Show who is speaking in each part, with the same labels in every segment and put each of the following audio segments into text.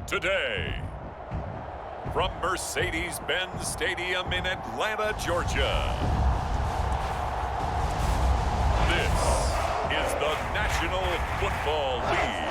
Speaker 1: Today, from Mercedes-Benz Stadium in Atlanta, Georgia, this is the National Football League.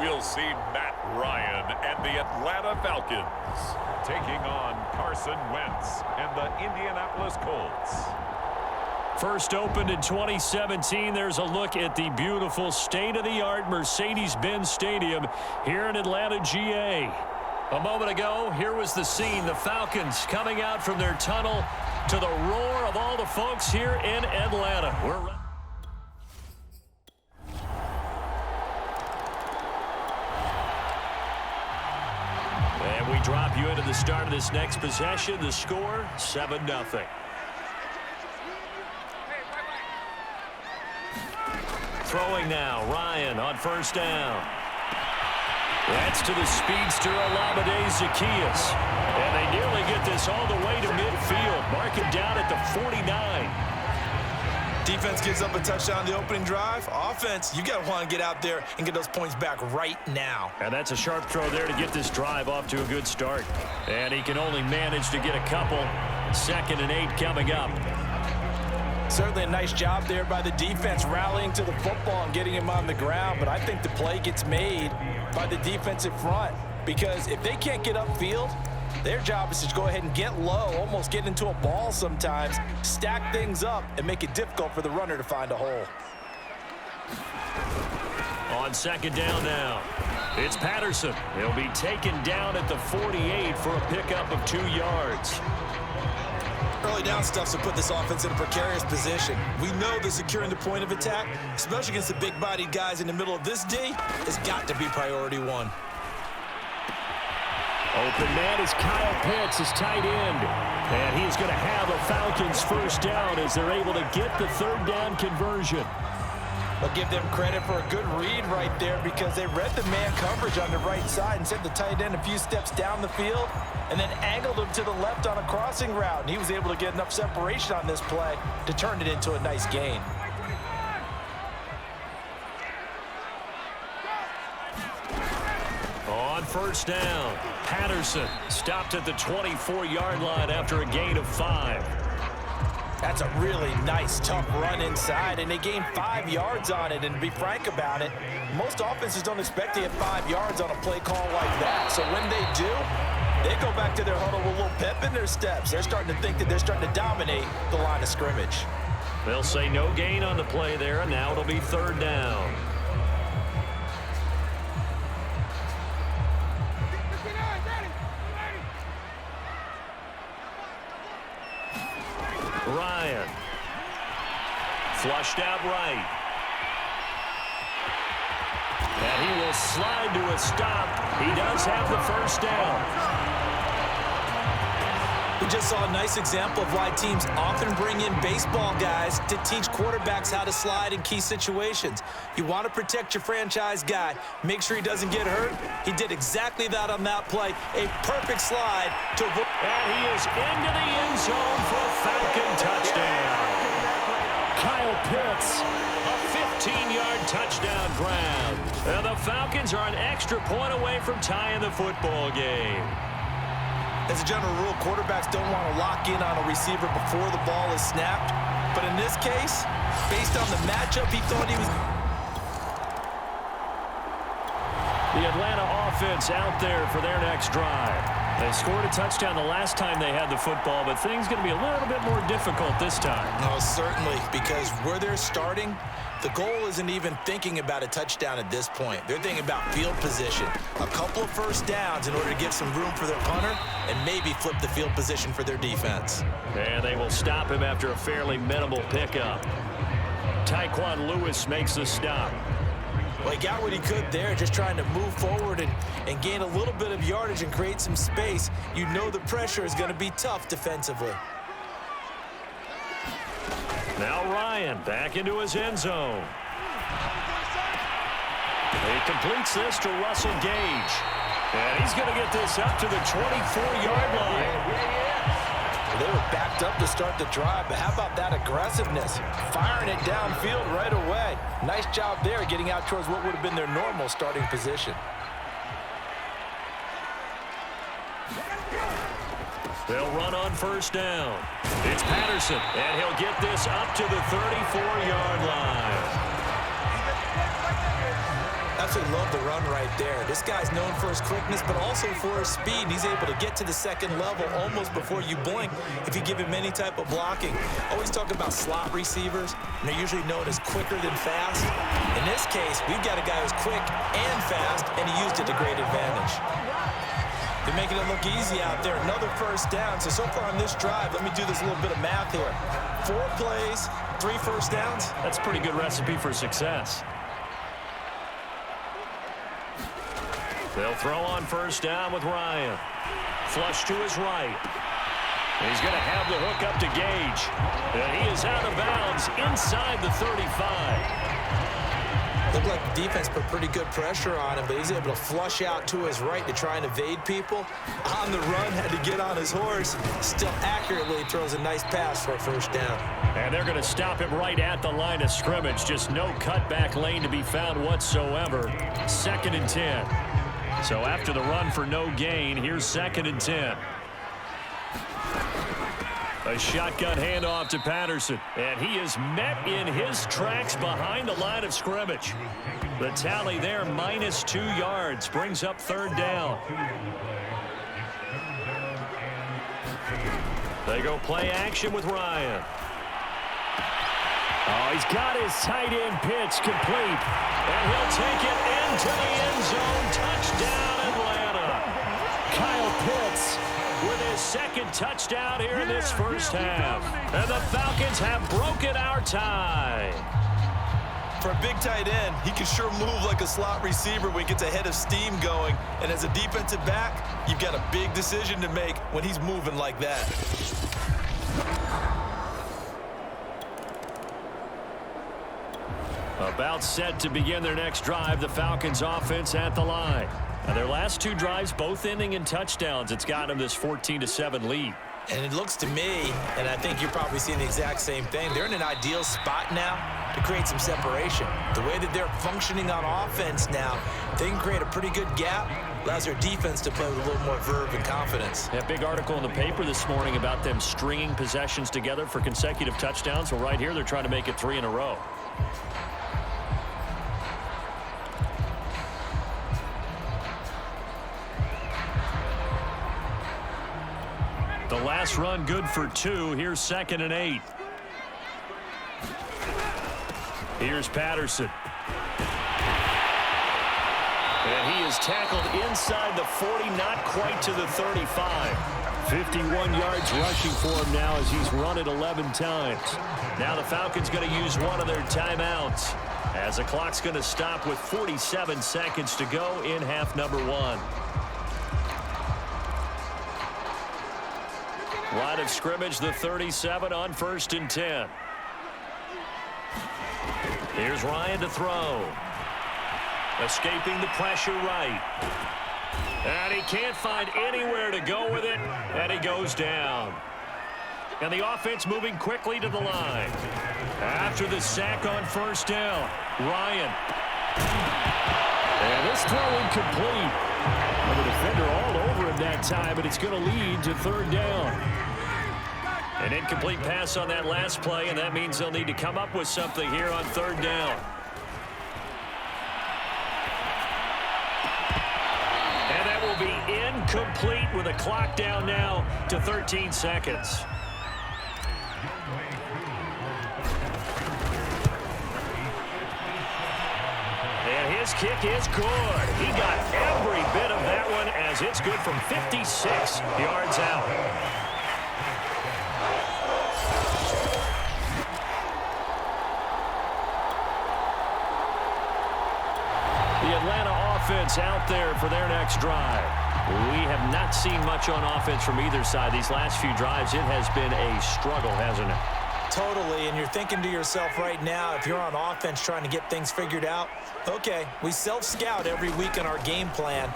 Speaker 1: We'll see Matt Ryan and the Atlanta Falcons taking on Carson Wentz and the Indianapolis Colts.
Speaker 2: First opened in 2017, there's a look at the beautiful state-of-the-art Mercedes-Benz Stadium here in Atlanta, GA. A moment ago, here was the scene. The Falcons coming out from their tunnel to the roar of all the folks here in Atlanta. And we drop you into the start of this next possession. The score, 7-0. Throwing now, Ryan on first down. That's to the speedster, All-Madden Zacchaeus. And they nearly get this all the way to midfield. Mark it down at the 49.
Speaker 3: Defense gives up a touchdown the opening drive. Offense, you got to want to get out there and get those points back right now.
Speaker 2: And that's a sharp throw there to get this drive off to a good start. And he can only manage to get a couple. 2nd and 8 coming up.
Speaker 3: Certainly a nice job there by the defense rallying to the football and getting him on the ground. But I think the play gets made by the defensive front, because if they can't get upfield, their job is to go ahead and get low, almost get into a ball sometimes, stack things up, and make it difficult for the runner to find a hole.
Speaker 2: On 2nd down now, it's Patterson. He'll be taken down at the 48 for a pickup of 2 yards.
Speaker 3: Early down stuff to put this offense in a precarious position. We know that securing the point of attack, especially against the big-bodied guys in the middle of this D, has got to be priority one.
Speaker 2: Open man is Kyle Pitts, his tight end. And he is going to have a Falcons first down as they're able to get the 3rd down conversion.
Speaker 3: I'll give them credit for a good read right there, because they read the man coverage on the right side and sent the tight end a few steps down the field and then angled him to the left on a crossing route. And he was able to get enough separation on this play to turn it into a nice gain.
Speaker 2: On first down, Patterson stopped at the 24-yard line after a gain of 5.
Speaker 3: That's a really nice, tough run inside, and they gained 5 yards on it. And to be frank about it, most offenses don't expect to get 5 yards on a play call like that. So when they do, they go back to their huddle with a little pep in their steps. They're starting to think that they're starting to dominate the line of scrimmage.
Speaker 2: They'll say no gain on the play there, and now it'll be 3rd down. Ryan. Flushed out right. And he will slide to a stop. He does have the first down.
Speaker 3: We just saw a nice example of why teams often bring in baseball guys to teach quarterbacks how to slide in key situations. You want to protect your franchise guy. Make sure he doesn't get hurt. He did exactly that on that play. A perfect slide to avoid.
Speaker 2: And he is into the end zone for a Falcon touchdown. Kyle Pitts, a 15-yard touchdown grab. And the Falcons are an extra point away from tying the football game.
Speaker 3: As a general rule, quarterbacks don't want to lock in on a receiver before the ball is snapped. But in this case, based on the matchup, he thought he was...
Speaker 2: The Atlanta offense out there for their next drive. They scored a touchdown the last time they had the football, but things going to be a little bit more difficult this time.
Speaker 3: No, certainly, because where they're starting, the goal isn't even thinking about a touchdown at this point. They're thinking about field position. A couple of first downs in order to give some room for their punter and maybe flip the field position for their defense.
Speaker 2: And they will stop him after a fairly minimal pickup. Tyquan Lewis makes the stop.
Speaker 3: Well, he got what he could there, just trying to move forward and gain a little bit of yardage and create some space. You know the pressure is going to be tough defensively.
Speaker 2: Now Ryan back into his end zone. He completes this to Russell Gage. And he's going to get this up to the 24-yard line.
Speaker 3: They were backed up to start the drive, but how about that aggressiveness? Firing it downfield right away. Nice job there getting out towards what would have been their normal starting position.
Speaker 2: They'll run on first down. It's Patterson, and he'll get this up to the 34-yard line.
Speaker 3: Absolutely love the run right there. This guy's known for his quickness, but also for his speed. He's able to get to the second level almost before you blink if you give him any type of blocking. Always talk about slot receivers, and they're usually known as quicker than fast. In this case, we've got a guy who's quick and fast, and he used it to great advantage. They're making it look easy out there. Another first down. So far on this drive, let me do this little bit of math here. 4 plays, 3 first downs.
Speaker 2: That's a pretty good recipe for success. They'll throw on first down with Ryan. Flush to his right. He's going to have the hook up to Gage. And he is out of bounds inside the 35.
Speaker 3: Looked like the defense put pretty good pressure on him, but he's able to flush out to his right to try and evade people. On the run, had to get on his horse. Still accurately throws a nice pass for a first down.
Speaker 2: And they're going to stop him right at the line of scrimmage. Just no cutback lane to be found whatsoever. 2nd and 10. So after the run for no gain, here's 2nd and 10. A shotgun handoff to Patterson, and he is met in his tracks behind the line of scrimmage. The tally there, -2 yards, brings up 3rd down. They go play action with Ryan. Oh, he's got his tight end pitch complete, and he'll take it into the end zone. Touchdown, Atlanta. Kyle Pitts with his 2nd touchdown here in this first half. And the Falcons have broken our tie.
Speaker 3: For a big tight end, he can sure move like a slot receiver when he gets a head of steam going. And as a defensive back, you've got a big decision to make when he's moving like that.
Speaker 2: About set to begin their next drive, the Falcons offense at the line. Now their last 2 drives both ending in touchdowns. It's got them this 14-7 lead.
Speaker 3: And it looks to me, and I think you're probably seeing the exact same thing, they're in an ideal spot now to create some separation. The way that they're functioning on offense now, they can create a pretty good gap. Allows their defense to play with a little more verve and confidence.
Speaker 2: That big article in the paper this morning about them stringing possessions together for consecutive touchdowns. Well, right here, they're trying to make it 3 in a row. The last run good for 2. Here's 2nd and 8. Here's Patterson. And he is tackled inside the 40, not quite to the 35. 51 yards rushing for him now as he's run it 11 times. Now the Falcons going to use one of their timeouts as the clock's going to stop with 47 seconds to go in half number 1. Line of scrimmage, the 37 on 1st and 10. Here's Ryan to throw. Escaping the pressure right. And he can't find anywhere to go with it, and he goes down. And the offense moving quickly to the line. After the sack on first down, Ryan. And this throw incomplete. And the defender all over him that time, but it's going to lead to 3rd down. An incomplete pass on that last play, and that means they'll need to come up with something here on 3rd down. And that will be complete with a clock down now to 13 seconds. And his kick is good. He got every bit of that one as it's good from 56 yards out. The Atlanta offense out there for their next drive. We have not seen much on offense from either side. These last few drives, it has been a struggle, hasn't it?
Speaker 3: Totally, and you're thinking to yourself right now, if you're on offense trying to get things figured out, okay, we self-scout every week in our game plan.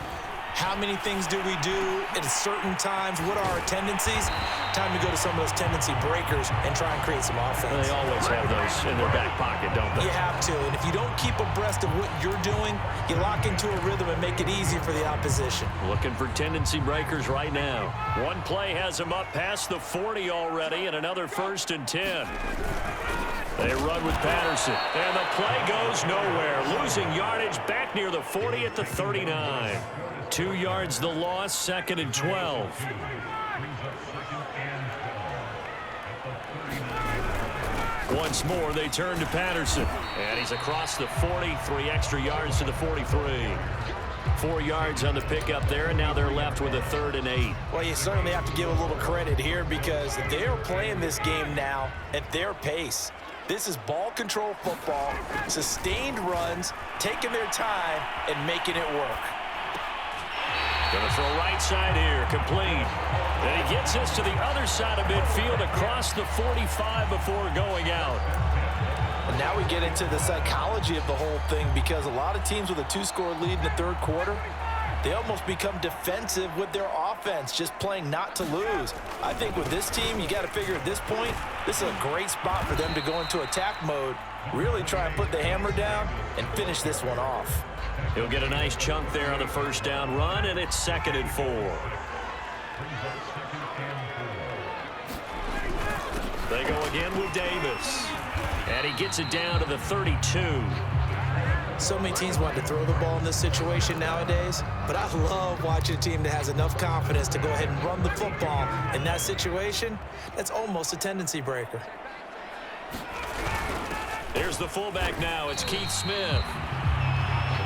Speaker 3: How many things do we do at certain times? What are our tendencies? Time to go to some of those tendency breakers and try and create some offense.
Speaker 2: They always have those in their back pocket, don't they?
Speaker 3: You have to, and if you don't keep abreast of what you're doing, you lock into a rhythm and make it easy for the opposition.
Speaker 2: Looking for tendency breakers right now. One play has him up past the 40 already, and another 1st and 10. They run with Patterson, and the play goes nowhere. Losing yardage back near the 40 at the 39. 2 yards the loss, 2nd and 12. Once more, they turn to Patterson. And he's across the 40, 3 extra yards to the 43. 4 yards on the pickup there, and now they're left with a 3rd and 8.
Speaker 3: Well, you certainly have to give a little credit here because they're playing this game now at their pace. This is ball control football, sustained runs, taking their time, and making it work.
Speaker 2: Going to throw right side here, complete. And he gets us to the other side of midfield across the 45 before going out.
Speaker 3: And now we get into the psychology of the whole thing because a lot of teams with a 2-score lead in the 3rd quarter, they almost become defensive with their offense, just playing not to lose. I think with this team, you got to figure at this point, this is a great spot for them to go into attack mode, really try and put the hammer down and finish this one off.
Speaker 2: He'll get a nice chunk there on the 1st down run, and it's 2nd and 4. They go again with Davis. And he gets it down to the 32.
Speaker 3: So many teams want to throw the ball in this situation nowadays, but I love watching a team that has enough confidence to go ahead and run the football. In that situation, that's almost a tendency breaker.
Speaker 2: There's the fullback now. It's Keith Smith.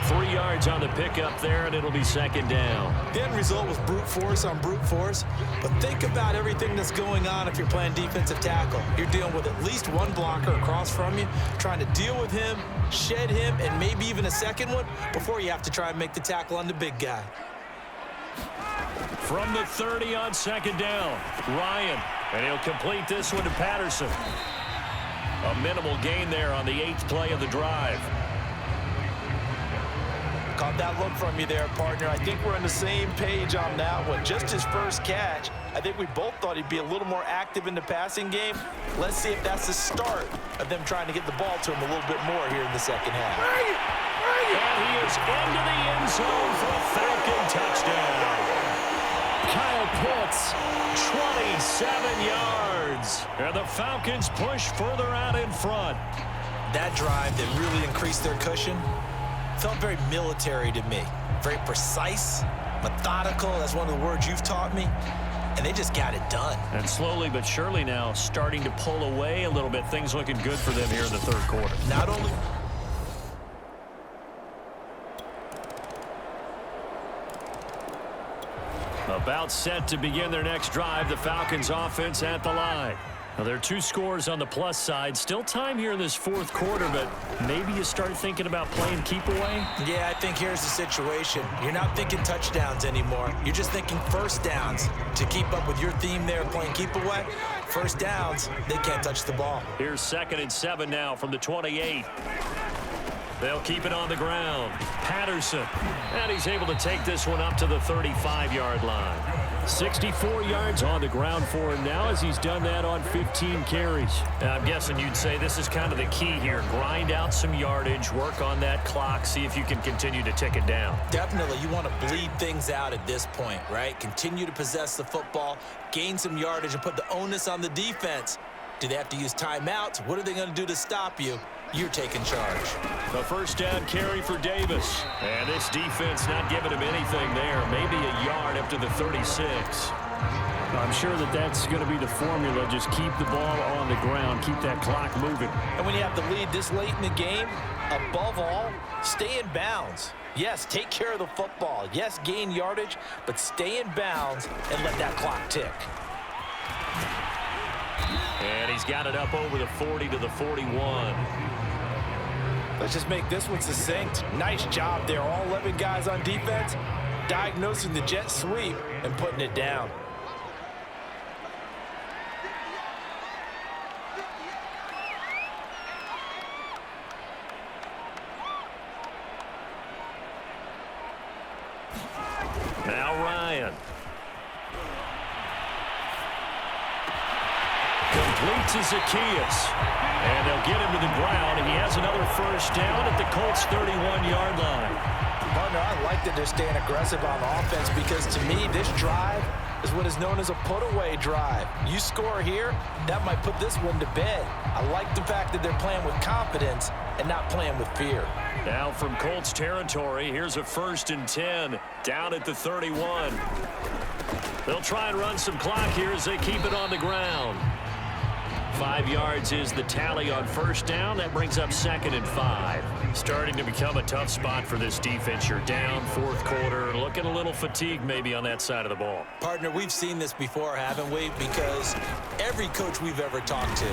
Speaker 2: 3 yards on the pickup there, and it'll be 2nd down.
Speaker 3: The end result was brute force on brute force, but think about everything that's going on if you're playing defensive tackle. You're dealing with at least one blocker across from you, trying to deal with him, shed him, and maybe even a second one before you have to try and make the tackle on the big guy.
Speaker 2: From the 30 on 2nd down, Ryan, and he'll complete this one to Patterson. A minimal gain there on the 8th play of the drive.
Speaker 3: Caught that look from you there, partner. I think we're on the same page on that one. Just his first catch, I think we both thought he'd be a little more active in the passing game. Let's see if that's the start of them trying to get the ball to him a little bit more here in the 2nd half.
Speaker 2: And he is into the end zone for a Falcon touchdown. Kyle Pitts, 27 yards. And the Falcons push further out in front.
Speaker 3: That drive that really increased their cushion felt very military to me. Very precise, methodical. That's one of the words you've taught me. And they just got it done.
Speaker 2: And slowly but surely now starting to pull away a little bit. Things looking good for them here in the 3rd quarter.
Speaker 3: Not only...
Speaker 2: About set to begin their next drive, the Falcons offense at the line. Now, there are 2 scores on the plus side. Still time here in this 4th quarter, but maybe you start thinking about playing keep away?
Speaker 3: Yeah, I think here's the situation. You're not thinking touchdowns anymore. You're just thinking 1st downs. To keep up with your theme there, playing keep away, 1st downs, they can't touch the ball.
Speaker 2: Here's 2nd and 7 now from the 28. They'll keep it on the ground. Patterson, and he's able to take this one up to the 35-yard line. 64 yards on the ground for him now as he's done that on 15 carries. Now, I'm guessing you'd say this is kind of the key here. Grind out some yardage, work on that clock, see if you can continue to tick it down.
Speaker 3: Definitely. You want to bleed things out at this point, right? Continue to possess the football, gain some yardage, and put the onus on the defense. Do they have to use timeouts? What are they going to do to stop you? you're taking charge.
Speaker 2: The first down carry for Davis. And this defense not giving him anything there. Maybe a yard up to the 36.
Speaker 4: I'm sure that's going to be the formula. Just keep the ball on the ground. Keep that clock moving.
Speaker 3: And when you have the lead this late in the game, above all, stay in bounds. Yes, take care of the football. Yes, gain yardage, but stay in bounds and let that clock tick.
Speaker 2: And he's got it up over the 40 to the 41.
Speaker 3: Let's just make this one succinct. Nice job there. All 11 guys on defense diagnosing the jet sweep and putting it down.
Speaker 2: Now Ryan. Completes to Zacchaeus. And they'll get him to the ground. He has another first down at the Colts' 31-yard line.
Speaker 3: Partner, I like that they're staying aggressive on offense because to me, this drive is what is known as a put-away drive. You score here, that might put this one to bed. I like the fact that they're playing with confidence and not playing with fear.
Speaker 2: Now from Colts territory, here's a 1st and 10 down at the 31. They'll try and run some clock here as they keep it on the ground. 5 yards is the tally on first down. That brings up 2nd and 5. Starting to become a tough spot for this defense. You're down 4th quarter, looking a little fatigued maybe on that side of the ball.
Speaker 3: Partner, we've seen this before, haven't we? Because every coach we've ever talked to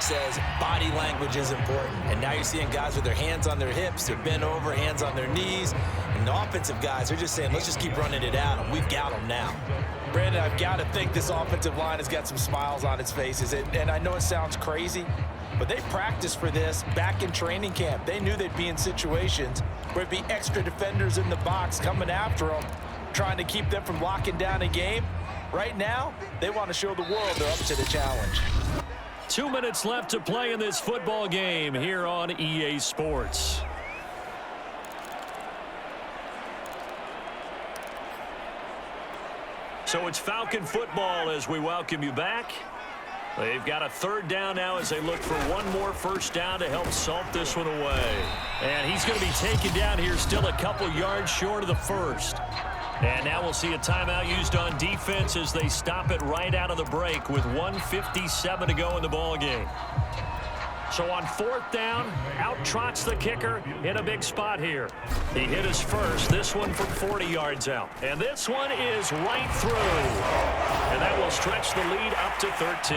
Speaker 3: says body language is important. And now you're seeing guys with their hands on their hips, they're bent over, hands on their knees. And the offensive guys are just saying, let's just keep running it out, and we've got them now. Brandon, I've got to think this offensive line has got some smiles on its faces. And I know it sounds crazy, but they practiced for this back in training camp. They knew they'd be in situations where it'd be extra defenders in the box coming after them, trying to keep them from locking down a game. Right now, they want to show the world they're up to the challenge.
Speaker 2: 2 minutes left to play in this football game here on EA Sports. So it's Falcon football as we welcome you back. They've got a 3rd down now as they look for one more first down to help salt this one away. And he's going to be taken down here still a couple yards short of the 1st. And now we'll see a timeout used on defense as they stop it right out of the break with 1:57 to go in the ball game. So on 4th down, out trots the kicker in a big spot here. He hit his first, this one from 40 yards out. And this one is right through. And that will stretch the lead up to 13.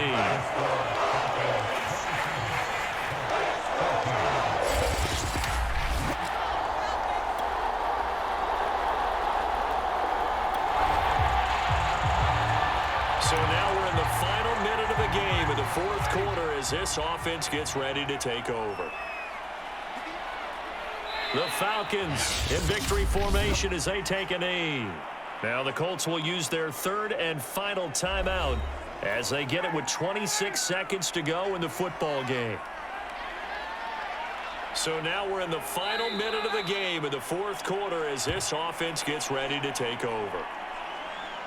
Speaker 2: So now we're in the final minute of the game in the 4th quarter as this offense gets ready to take over. The Falcons in victory formation as they take a knee. Now the Colts will use their 3rd and final timeout as they get it with 26 seconds to go in the football game. So now we're in the final minute of the game in the 4th quarter as this offense gets ready to take over.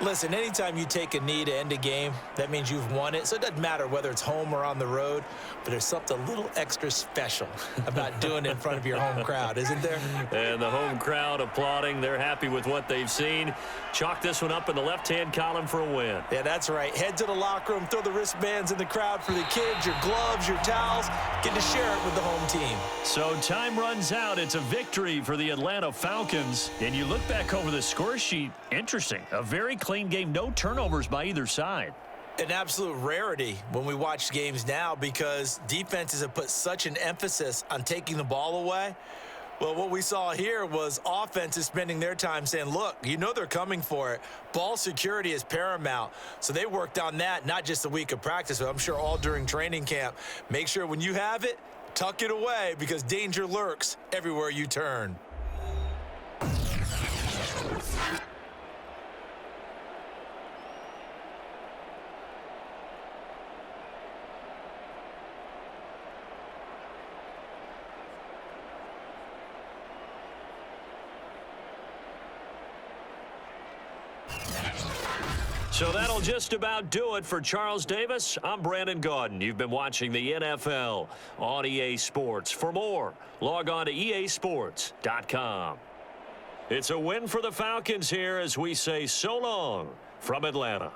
Speaker 3: Listen, anytime you take a knee to end a game, that means you've won it. So it doesn't matter whether it's home or on the road, but there's something a little extra special about doing it in front of your home crowd, isn't there?
Speaker 2: And the home crowd applauding. They're happy with what they've seen. Chalk this one up in the left-hand column for a win.
Speaker 3: Yeah, that's right. Head to the locker room, throw the wristbands in the crowd for the kids, your gloves, your towels. Get to share it with the home team.
Speaker 2: So time runs out. It's a victory for the Atlanta Falcons. And you look back over the score sheet, interesting. A very clean game, no turnovers by either side.
Speaker 3: An absolute rarity when we watch games now because defenses have put such an emphasis on taking the ball away. Well, what we saw here was offenses spending their time saying, look, you know they're coming for it. Ball security is paramount. So they worked on that, not just a week of practice, but I'm sure all during training camp. Make sure when you have it, tuck it away because danger lurks everywhere you turn.
Speaker 2: So that'll just about do it for Charles Davis. I'm Brandon Gaudin. You've been watching the NFL on EA Sports. For more, log on to easports.com. It's a win for the Falcons here as we say so long from Atlanta.